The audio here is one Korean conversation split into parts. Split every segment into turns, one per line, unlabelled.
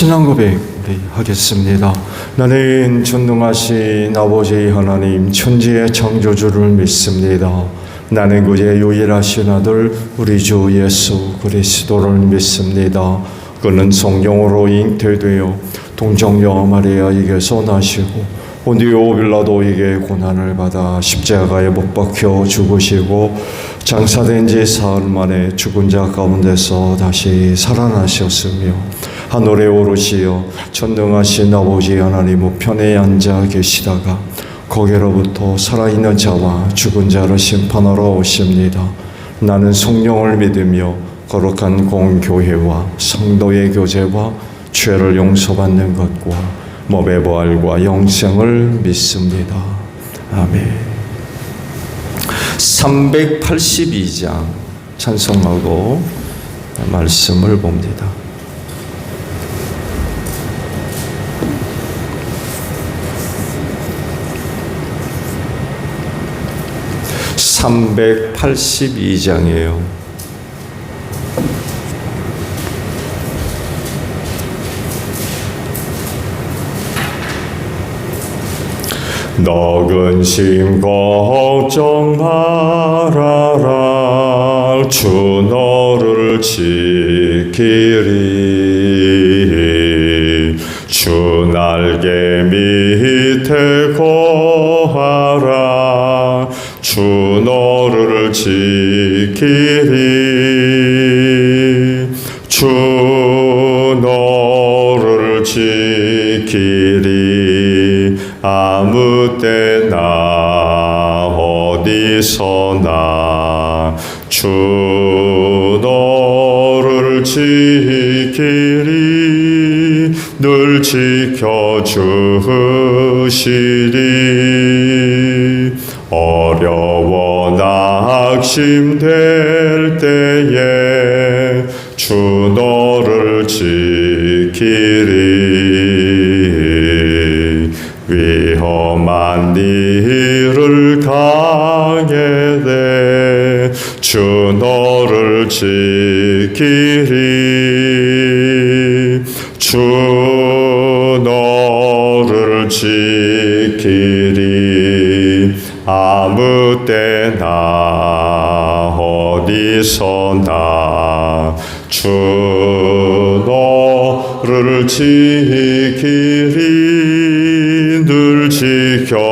신앙 고백 우리 하겠습니다. 나는 전능하신 아버지 하나님 천지의 창조주를 믿습니다. 나는 그의 유일하신 아들 우리 주 예수 그리스도를 믿습니다. 그는 성령으로 잉태되어 동정녀 마리아에게서 나시고 본디오 빌라도에게 고난을 받아 십자가에 못 박혀 죽으시고 장사된 지 사흘 만에 죽은 자 가운데서 다시 살아나셨으며 하늘에 오르시어 전능하신 아버지 하나님 우편에 앉아 계시다가 거기로부터 살아있는 자와 죽은 자를 심판하러 오십니다. 나는 성령을 믿으며 거룩한 공교회와 성도의 교제와 죄를 용서받는 것과 몸의 부활과 영생을 믿습니다. 아멘. 382장 찬송하고 말씀을 봅니다. (382장이에요) 너 근심 걱정 말아라 주 너를 지키리 주 날개 밑에 거하라 주 너를 지키리 주 너를 지키리 아무 때나 어디서나 주 너를 지키리 늘 지켜주시리 어려워 낙심될 때에 주 너를 지키리 위험한 일을 당해 내 주 너를 지키리 주 너를 지키리 아무 때나 어디서나 주 너를 지키리 늘 지켜주시리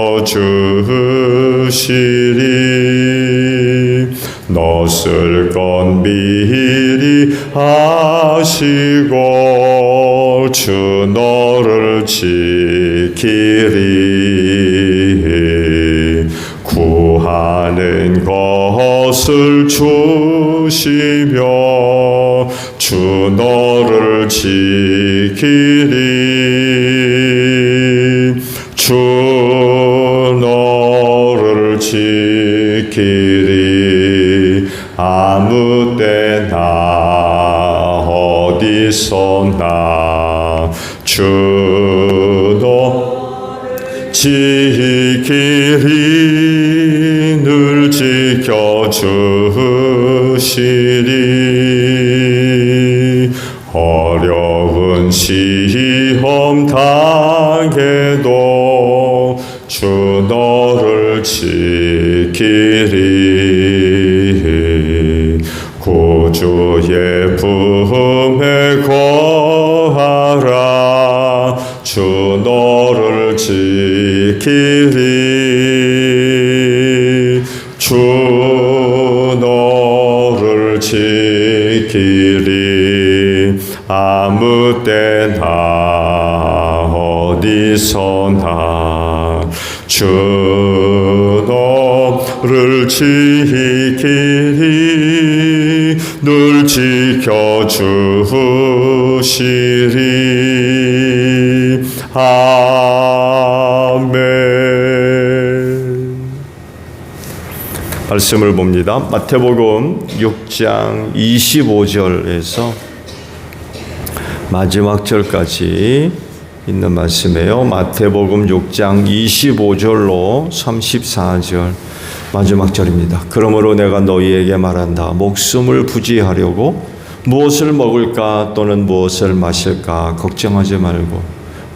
너쓸 건 미리 아시고 주 너를 지키리 구하는 것을 주시며 주 너를 지키리 주 너를 지키리 아무 때나 어디서나 주 너를 지키리 늘 지켜주시리 어려운 시험 당해도 주 너를 지키리 구주의 품에 거하라 주 너를 지키리 주 너를 지키리 아무 때나 어디서나 주 너를 지키리 늘 지켜주시리 아멘. 말씀을 봅니다. 마태복음 6장 25절에서 마지막 절까지 있는 말씀이에요. 마태복음 6장 25절로 34절 마지막 절입니다. 그러므로 내가 너희에게 말한다. 목숨을 부지하려고 무엇을 먹을까 또는 무엇을 마실까 걱정하지 말고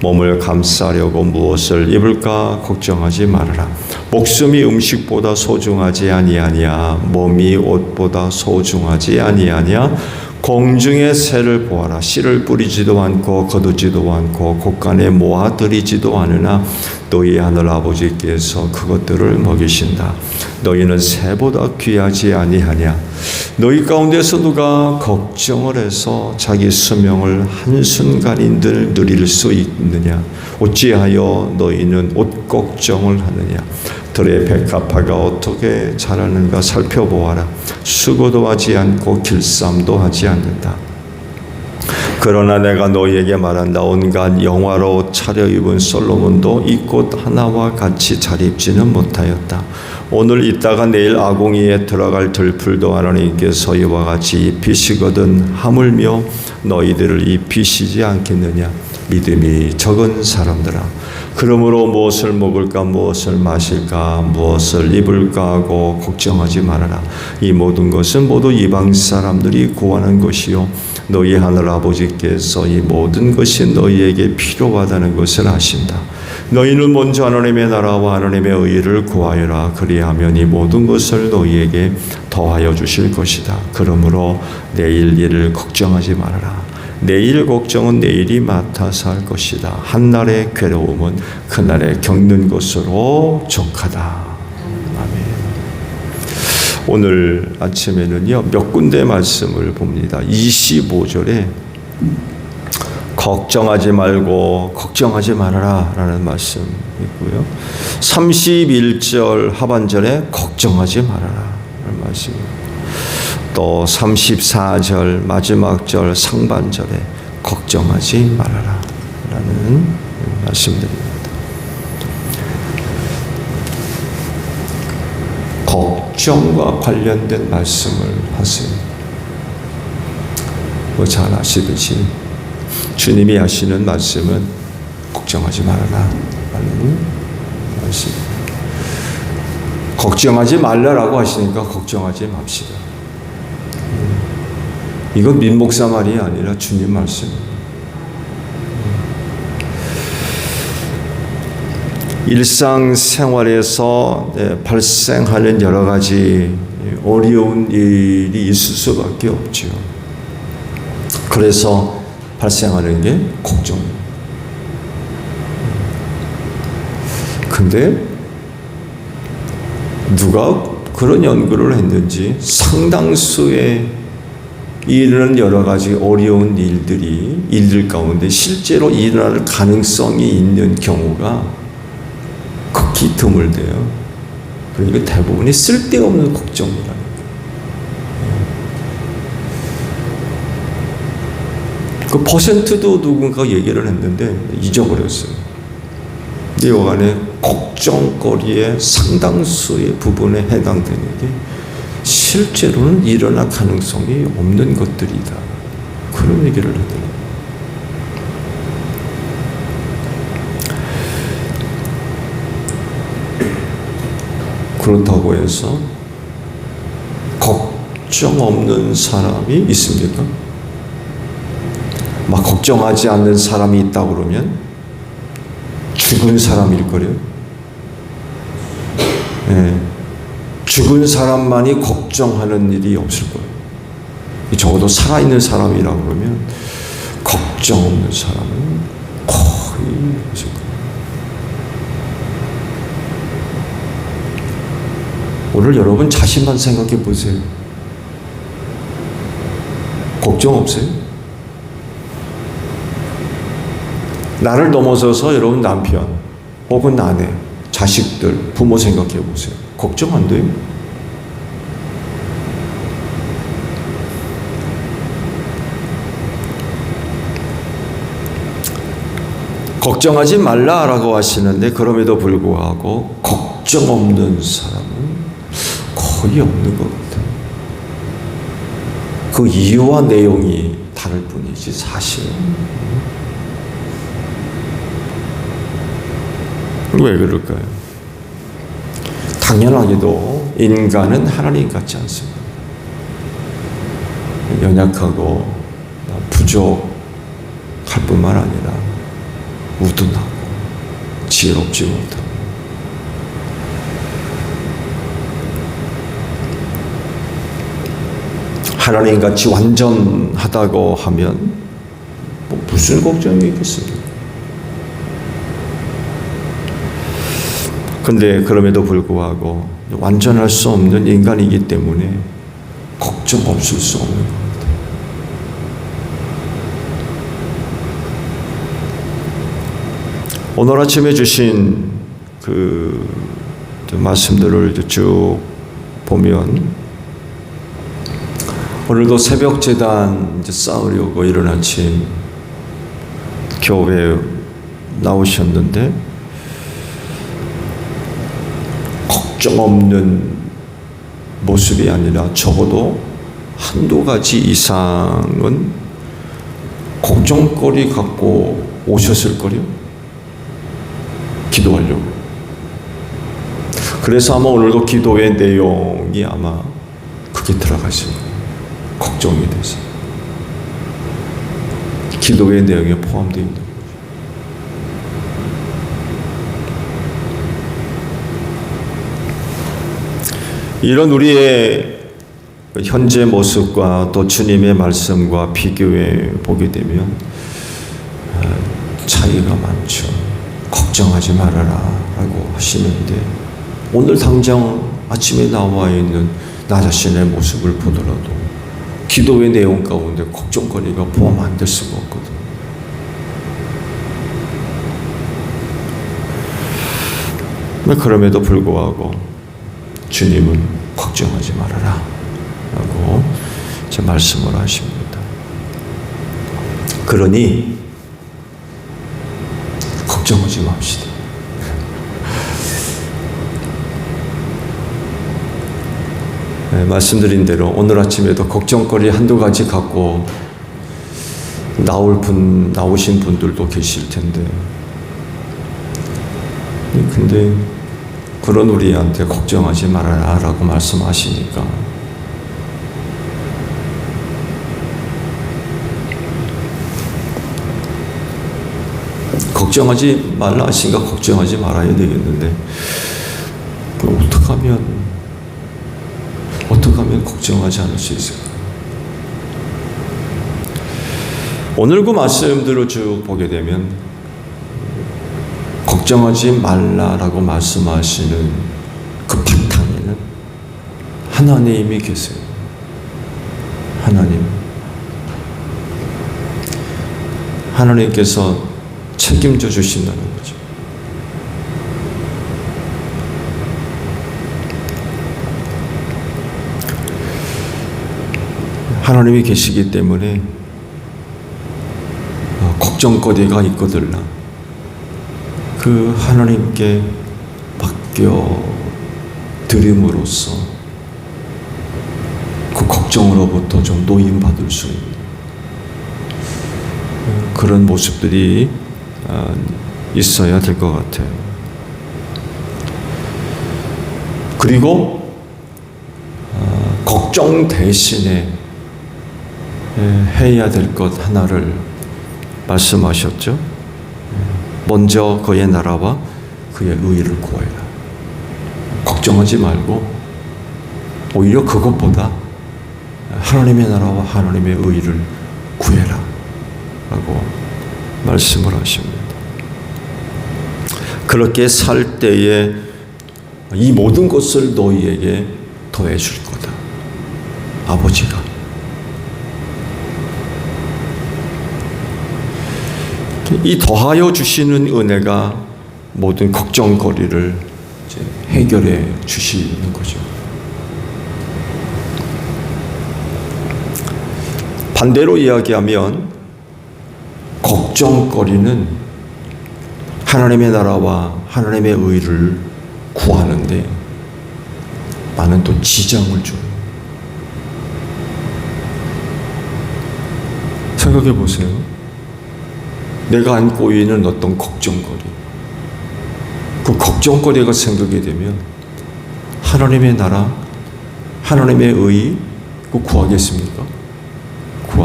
몸을 감싸려고 무엇을 입을까 걱정하지 말아라. 목숨이 음식보다 소중하지 아니하냐 몸이 옷보다 소중하지 아니하냐. 공중의 새를 보아라. 씨를 뿌리지도 않고 거두지도 않고 곳간에 모아들이지도 않으나 너희 하늘 아버지께서 그것들을 먹이신다. 너희는 새보다 귀하지 아니하냐. 너희 가운데서 누가 걱정을 해서 자기 수명을 한순간인들 누릴 수 있느냐. 어찌하여 너희는 옷 걱정을 하느냐. 들의 백합화가 어떻게 자라는가 살펴보아라. 수고도 하지 않고 길쌈도 하지 않는다. 그러나 내가 너희에게 말한다. 온갖 영화로 차려입은 솔로몬도 이 꽃 하나와 같이 잘 입지는 못하였다. 오늘 있다가 내일 아궁이에 들어갈 들풀도 하나님께서 이와 같이 입히시거든 하물며 너희들을 입히시지 않겠느냐. 믿음이 적은 사람들아, 그러므로 무엇을 먹을까 무엇을 마실까 무엇을 입을까 하고 걱정하지 말아라. 이 모든 것은 모두 이방 사람들이 구하는 것이요 너희 하늘 아버지께서 이 모든 것이 너희에게 필요하다는 것을 아신다. 너희는 먼저 하나님의 나라와 하나님의 의를 구하여라. 그리하면 이 모든 것을 너희에게 더하여 주실 것이다. 그러므로 내일 일을 걱정하지 말아라. 내일 걱정은 내일이 맡아서 할 것이다. 한날의 괴로움은 그날에 겪는 것으로 족하다. 아멘. 오늘 아침에는요 몇 군데 말씀을 봅니다. 25절에 걱정하지 말고 걱정하지 말아라 라는 말씀 있고요. 31절 하반절에 걱정하지 말아라 라는 말씀입니다. 또 34절 마지막 절 상반절에 걱정하지 말아라 라는 말씀드립니다. 걱정과 관련된 말씀을 하세요. 뭐 잘 아시듯이 주님이 하시는 말씀은 걱정하지 말아라 라는 말씀입니다. 걱정하지 말라라고 하시니까 걱정하지 맙시다. 이건 민목사 말이 아니라 주님 말씀입니다. 일상생활에서 발생하는 여러 가지 어려운 일이 있을 수밖에 없죠. 그래서 발생하는 게 걱정입니다. 근데 누가 그런 연구를 했는지 상당수의 이런 여러 가지 어려운 일들 가운데 실제로 일어날 가능성이 있는 경우가 극히 드물대요. 그러니까 대부분이 쓸데없는 걱정이라는 거예요. 그 퍼센트도 누군가 얘기를 했는데 잊어버렸어요. 이 여간에 걱정거리의 상당수의 부분에 해당되는 게 실제로는 일어날 가능성이 없는 것들이다. 그런 얘기를 하더라고요. 그렇다고 해서 걱정 없는 사람이 있습니까? 막 걱정하지 않는 사람이 있다 그러면 죽은 사람일 거래요. 네. 죽은 사람만이 걱정하는 일이 없을 거예요. 적어도 살아있는 사람이라 그러면 걱정 없는 사람은 거의 없을 거예요. 오늘 여러분 자신만 생각해 보세요. 걱정 없어요? 나를 넘어서서 여러분 남편 혹은 아내, 자식들, 부모 생각해 보세요. 걱정 안 돼요? 걱정하지 말라라고 하시는데 그럼에도 불구하고 걱정 없는 사람은 거의 없는 것 같아요. 그 이유와 내용이 다를 뿐이지 사실은. 왜 그럴까요? 당연하게도 인간은 하나님 같지 않습니다. 연약하고 부족할 뿐만 아니라 우둔하고 지혜롭지 못하고 하나님같이 완전하다고 하면 무슨 걱정이 있겠습니까? 근데 그럼에도 불구하고 완전할 수 없는 인간이기 때문에 걱정 없을 수 없는 겁니다. 오늘 아침에 주신 그 말씀들을 쭉 보면 오늘도 새벽 제단 쌓으려고 이른 아침 교회에 나오셨는데 걱정 없는 모습이 아니라 적어도 한두 가지 이상은 걱정거리 갖고 오셨을 거요. 기도하려고. 그래서 아마 오늘도 기도의 내용이 아마 그게 들어가실 거예요. 걱정이 돼서. 기도의 내용에 포함되어 있는 거죠. 이런 우리의 현재 모습과 또 주님의 말씀과 비교해 보게 되면 차이가 많죠. 걱정하지 말아라 라고 하시는데 오늘 당장 아침에 나와 있는 나 자신의 모습을 보더라도 기도의 내용 가운데 걱정거리가 포함 안 될 수가 없거든요. 그럼에도 불구하고 주님은 걱정하지 말아라 라고 제 말씀을 하십니다. 그러니 걱정하지 맙시다. 네, 말씀드린 대로 오늘 아침에도 걱정거리 한두 가지 갖고 나오신 분들도 계실 텐데 근데 그런 우리한테 걱정하지 말아라 라고 말씀하시니까 걱정하지 말라 하시니까 걱정하지 말아야 되겠는데 그럼 어떻게 하면 걱정하지 않을 수 있을까? 오늘 그 말씀들을 쭉 보게 되면 걱정하지 말라라고 말씀하시는 그 바탕에는 하나님이 계세요. 하나님께서 책임져 주신다는 거죠. 하나님이 계시기 때문에 걱정거리가 있거들라 그 하나님께 맡겨 드림으로써 그 걱정으로부터 좀 노임받을 수 있는 그런 모습들이 있어야 될 것 같아요. 그리고 걱정 대신에 해야 될 것 하나를 말씀하셨죠. 먼저 그의 나라와 그의 의를 구하라. 걱정하지 말고 오히려 그것보다 하나님의 나라와 하나님의 의를 구해라 라고 말씀을 하십니다. 그렇게 살 때에 이 모든 것을 너희에게 더해 줄 거다. 아버지가. 이 더하여 주시는 은혜가 모든 걱정거리를 해결해 주시는 거죠. 반대로 이야기하면 걱정거리는 하나님의 나라와 하나님의 의를 구하는데 많은 또 지장을 줘요. 생각해 보세요. 내가 안고 있는 어떤 걱정거리, 그 걱정거리가 생기게 되면 하나님의 나라, 하나님의 의, 그 구하겠습니까?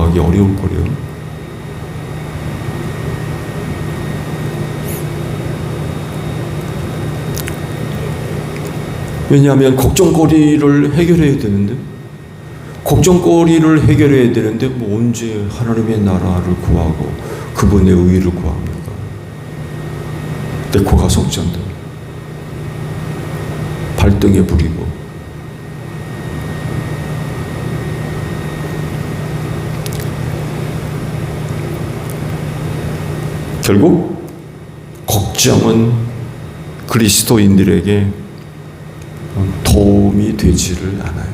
구하기 어려울 거래요. 왜냐하면 걱정거리를 해결해야 되는데, 걱정거리를 해결해야 되는데 뭐 언제 하나님의 나라를 구하고 그분의 의를 구합니까? 내 코가 속전도 발등에 불이고. 결국 걱정은 그리스도인들에게 도움이 되지를 않아요.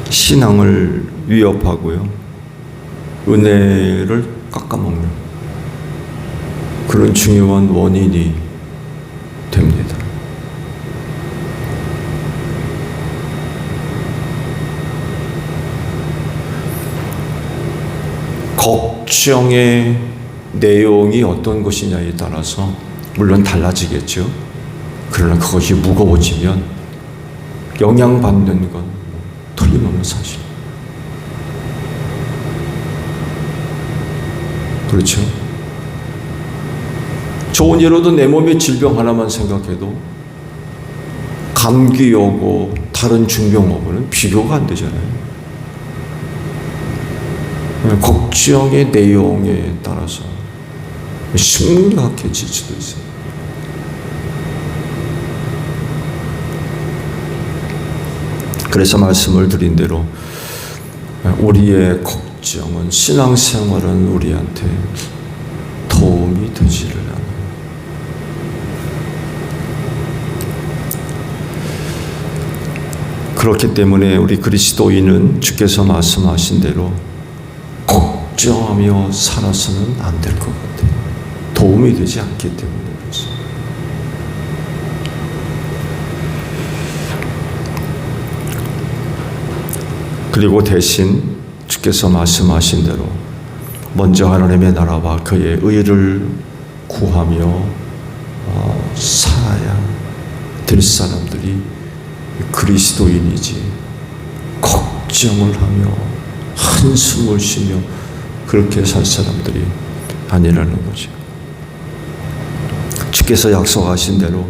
신앙을 위협하고요, 은혜를 깎아먹는 그런 중요한 원인이 됩니다. 걱정의 내용이 어떤 것이냐에 따라서 물론 달라지겠죠. 그러나 그것이 무거워지면 영향받는 건 틀림없는 사실. 그렇죠? 좋은 예로도 내 몸의 질병 하나만 생각해도 감기 오고 다른 중병 오고는 비교가 안 되잖아요. 걱정의 내용에 따라서 심각해질 수도 있어요. 그래서 말씀을 드린 대로 우리의 걱정은, 신앙생활은 우리한테 도움이 되지를 않아요. 그렇기 때문에 우리 그리스도인은 주께서 말씀하신 대로 걱정하며 살아서는 안 될 것 같아요. 도움이 되지 않기 때문에 그렇습니다. 그리고 대신 주께서 말씀하신 대로 먼저 하나님의 나라와 그의 의를 구하며 살아야 될 사람들이 그리스도인이지, 걱정을 하며 한숨을 쉬며 그렇게 살 사람들이 아니라는 거죠. 주께서 약속하신 대로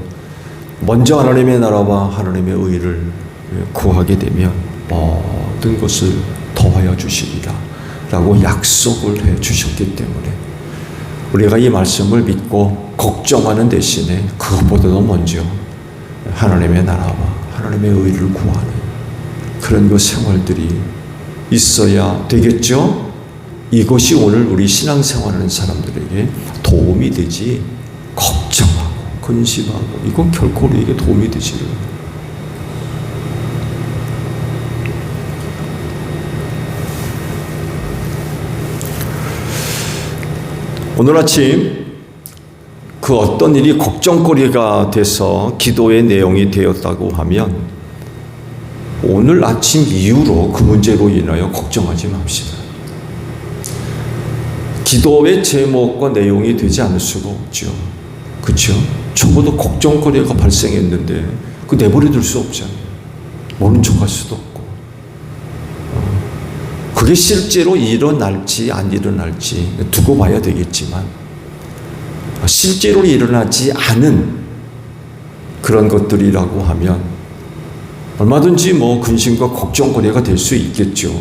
먼저 하나님의 나라와 하나님의 의를 구하게 되면 모든 것을 더하여 주시리라 라고 약속을 해 주셨기 때문에 우리가 이 말씀을 믿고 걱정하는 대신에 그것보다도 먼저 하나님의 나라와 하나님의 의를 구하는 그런 그 생활들이 있어야 되겠죠. 이것이 오늘 우리 신앙생활하는 사람들에게 도움이 되지, 걱정하고 근심하고 이건 결코 우리에게 도움이 되지 않아요. 오늘 아침 그 어떤 일이 걱정거리가 돼서 기도의 내용이 되었다고 하면 오늘 아침 이후로 그 문제로 인하여 걱정하지 맙시다. 기도의 제목과 내용이 되지 않을 수가 없죠. 그렇죠? 적어도 걱정거리가 발생했는데 그 내버려 둘 수 없잖아요. 모른 척할 수도 없고. 그게 실제로 일어날지 안 일어날지 두고 봐야 되겠지만 실제로 일어나지 않은 그런 것들이라고 하면 얼마든지 뭐 근심과 걱정거리가 될 수 있겠죠.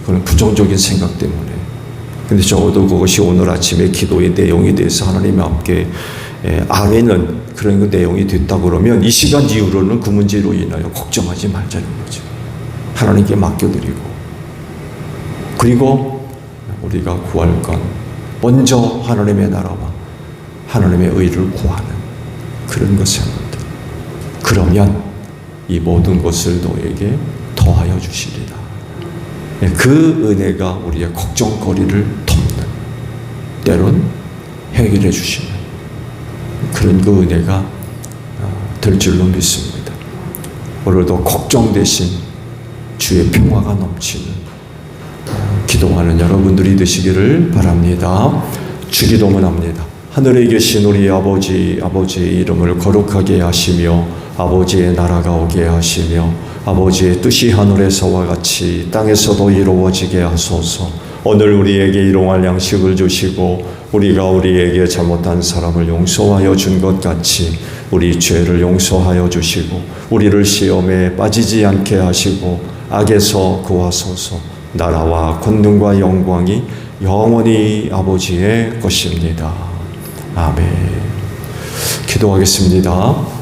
그런 부정적인 생각 때문에. 근데 적어도 그것이 오늘 아침에 기도의 내용이 돼서 하나님과 함께 아뢰는 그런 그 내용이 됐다 그러면 이 시간 이후로는 그 문제로 인하여 걱정하지 말자는 거죠. 하나님께 맡겨드리고, 그리고 우리가 구할 건 먼저 하나님의 나라와 하나님의 의를 구하는 그런 것입니다. 그러면 이 모든 것을 너에게 더하여 주시리라. 그 은혜가 우리의 걱정거리를 덮는, 때론 해결해 주시는 그런 그 은혜가 될 줄로 믿습니다. 오늘도 걱정 대신 주의 평화가 넘치는 기도하는 여러분들이 되시기를 바랍니다. 주기도문합니다. 하늘에 계신 우리 아버지, 아버지의 이름을 거룩하게 하시며 아버지의 나라가 오게 하시며 아버지의 뜻이 하늘에서와 같이 땅에서도 이루어지게 하소서. 오늘 우리에게 일용할 양식을 주시고 우리가 우리에게 잘못한 사람을 용서하여 준 것 같이 우리 죄를 용서하여 주시고 우리를 시험에 빠지지 않게 하시고 악에서 구하소서. 나라와 권능과 영광이 영원히 아버지의 것입니다. 아멘. 기도하겠습니다.